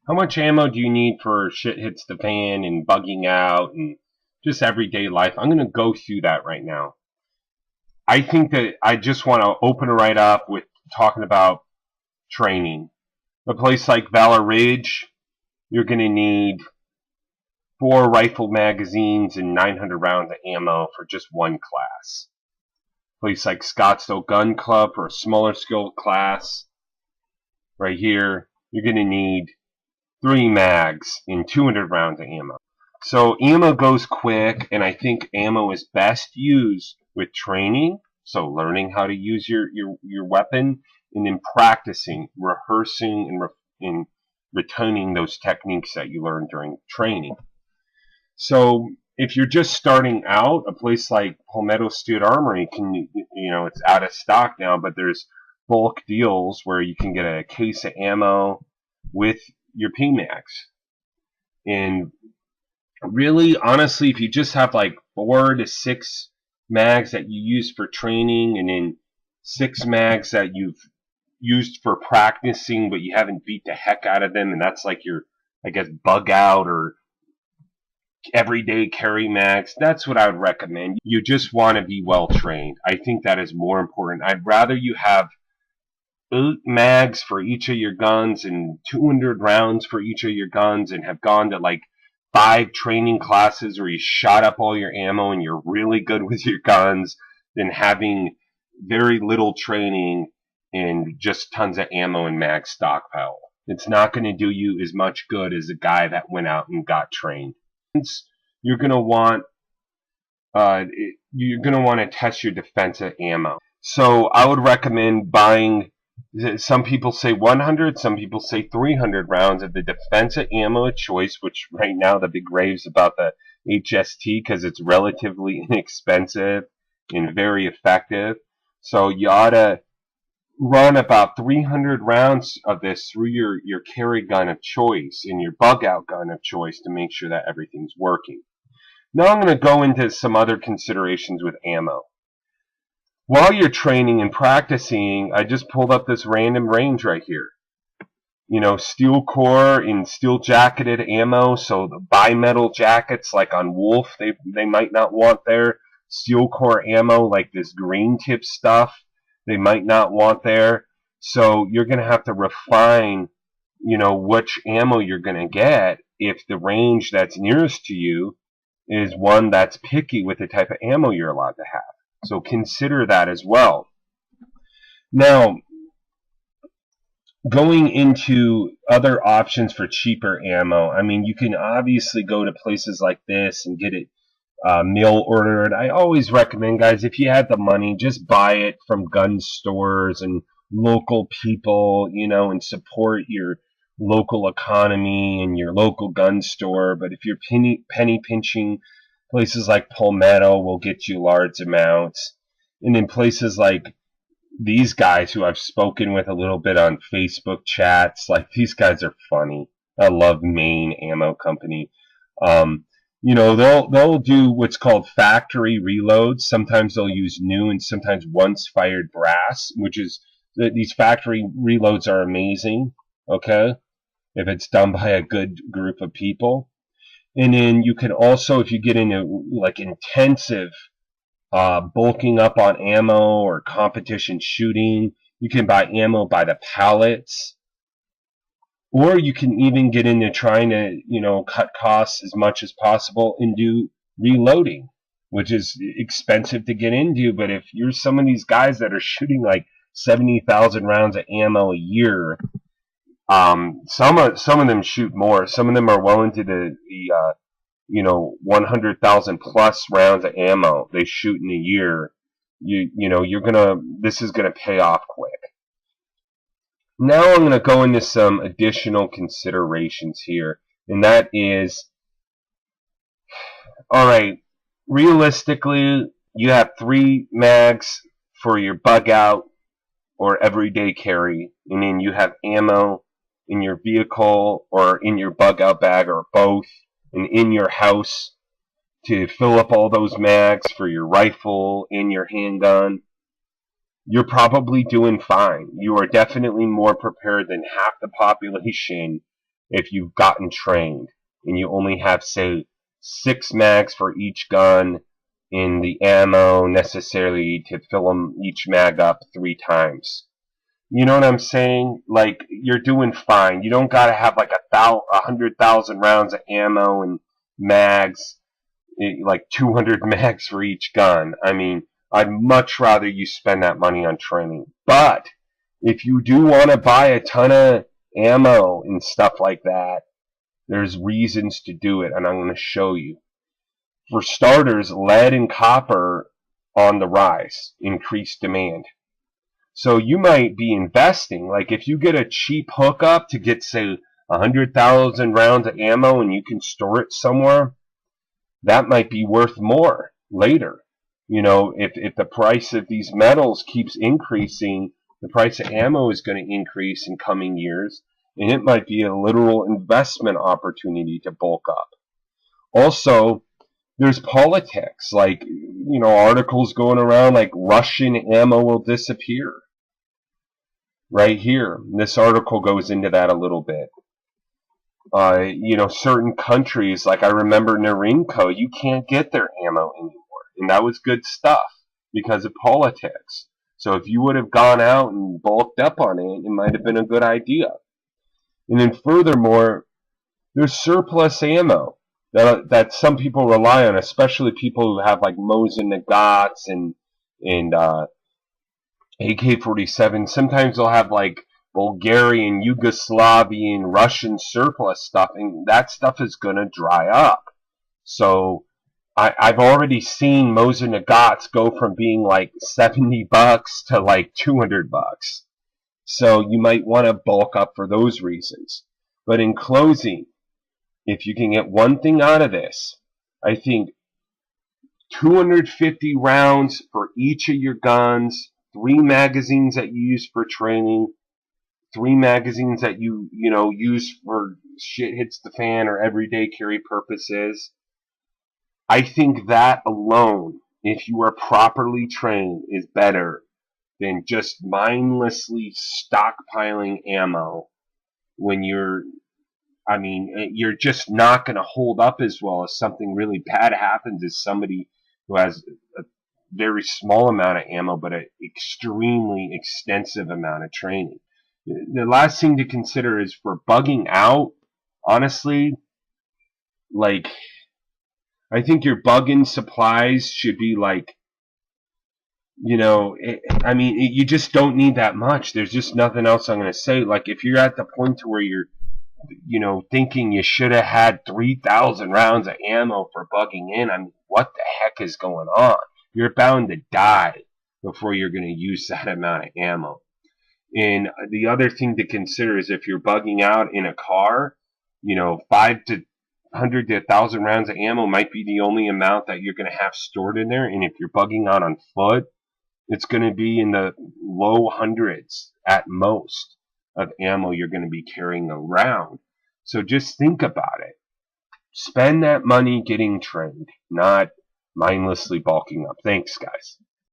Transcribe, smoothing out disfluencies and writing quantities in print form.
How much ammo do you need for shit hits the fan and bugging out and just everyday life? I'm going to go through that right now. I think that I just want to open right up with talking about training. A place like Valor Ridge, you're going to need 4 rifle magazines and 900 rounds of ammo for just one class. A place like Scottsdale Gun Club for a smaller skill class, right here, you're going to need 3 mags and 200 rounds of ammo. So ammo goes quick, and I think ammo is best used with training, so learning how to use your weapon, and then practicing, rehearsing, and returning those techniques that you learned during training. So if you're just starting out, a place like Palmetto State Armory it's out of stock now, but there's bulk deals where you can get a case of ammo with your PMags. And really, honestly, if you just have like 4 to 6 mags that you use for training, and then 6 mags that you've used for practicing, but you haven't beat the heck out of them, and that's like your, I guess, bug out or everyday carry mags, that's what I would recommend. You just want to be well trained. I think that is more important. I'd rather you have 8 mags for each of your guns and 200 rounds for each of your guns and have gone to like 5 training classes where you shot up all your ammo and you're really good with your guns than having very little training and just tons of ammo and mag stockpile. It's not going to do you as much good as a guy that went out and got trained. You're going to want to test your defensive ammo. So I would recommend buying, some people say 100, some people say 300 rounds of the defensive ammo of choice, which right now the big raves about the HST because it's relatively inexpensive and very effective. So you ought to run about 300 rounds of this through your carry gun of choice and your bug out gun of choice to make sure that everything's working. Now I'm going to go into some other considerations with ammo. While you're training and practicing, I just pulled up this random range right here. You know, steel core and steel jacketed ammo, so the bimetal jackets like on Wolf, they might not want there. Steel core ammo like this green tip stuff, they might not want there. So you're going to have to refine, which ammo you're going to get if the range that's nearest to you is one that's picky with the type of ammo you're allowed to have. So consider that as well. Now, going into other options for cheaper ammo, I mean, you can obviously go to places like this and get it mail ordered. I always recommend, guys, if you have the money, just buy it from gun stores and local people, and support your local economy and your local gun store. But if you're penny pinching, places like Palmetto will get you large amounts. And in places like these guys who I've spoken with a little bit on Facebook chats, like these guys are funny. I love Maine Ammo Company. They'll do what's called factory reloads. Sometimes they'll use new and sometimes once fired brass, which is these factory reloads are amazing. Okay, if it's done by a good group of people. And then you can also, if you get into like intensive bulking up on ammo or competition shooting, you can buy ammo by the pallets. Or you can even get into trying to, cut costs as much as possible and do reloading, which is expensive to get into. But if you're some of these guys that are shooting like 70,000 rounds of ammo a year, some of them shoot more. Some of them are well into the 100,000 plus rounds of ammo they shoot in a year. This is gonna pay off quick. Now I'm gonna go into some additional considerations here, and that is, all right, realistically, you have 3 mags for your bug out or everyday carry, and then you have ammo in your vehicle or in your bug out bag or both, and in your house to fill up all those mags for your rifle and your handgun. You're probably doing fine. You are definitely more prepared than half the population if you've gotten trained and you only have, say, 6 mags for each gun in the ammo necessarily to fill them each mag up 3 times. You know what I'm saying? Like, you're doing fine. You don't gotta have like 100,000 rounds of ammo and mags, like 200 mags for each gun. I mean, I'd much rather you spend that money on training. But if you do want to buy a ton of ammo and stuff like that, there's reasons to do it, and I'm going to show you. For starters, lead and copper on the rise, increased demand. So you might be investing, like if you get a cheap hookup to get, say, 100,000 rounds of ammo and you can store it somewhere, that might be worth more later. You know, if the price of these metals keeps increasing, the price of ammo is going to increase in coming years, and it might be a literal investment opportunity to bulk up. Also, there's politics, like, you know, articles going around like Russian ammo will disappear. Right here, this article goes into that a little bit. You know, certain countries, like I remember Narinko, you can't get their ammo anymore. And that was good stuff because of politics. So if you would have gone out and bulked up on it, it might have been a good idea. And then furthermore, there's surplus ammo that some people rely on, especially people who have like Mosin Nagats and AK-47. Sometimes they'll have like Bulgarian, Yugoslavian, Russian surplus stuff, and that stuff is going to dry up. So I've already seen Mosin Nagats go from being like $70 to like $200. So you might want to bulk up for those reasons. But in closing, if you can get one thing out of this, I think 250 rounds for each of your guns, 3 magazines that you use for training, 3 magazines that you use for shit hits the fan or everyday carry purposes. I think that alone, if you are properly trained, is better than just mindlessly stockpiling ammo when you're just not going to hold up as well as something really bad happens as somebody who has a very small amount of ammo but an extremely extensive amount of training. The last thing to consider is for bugging out, honestly, like, I think your bug-in supplies should be like, you just don't need that much. There's just nothing else I'm going to say. Like, if you're at the point to where you're, thinking you should have had 3,000 rounds of ammo for bugging in, I mean, what the heck is going on? You're bound to die before you're going to use that amount of ammo. And the other thing to consider is if you're bugging out in a car, 500 to 1,000 rounds of ammo might be the only amount that you're going to have stored in there. And if you're bugging out on foot, it's going to be in the low hundreds at most of ammo you're going to be carrying around. So just think about it. Spend that money getting trained, not mindlessly bulking up. Thanks, guys.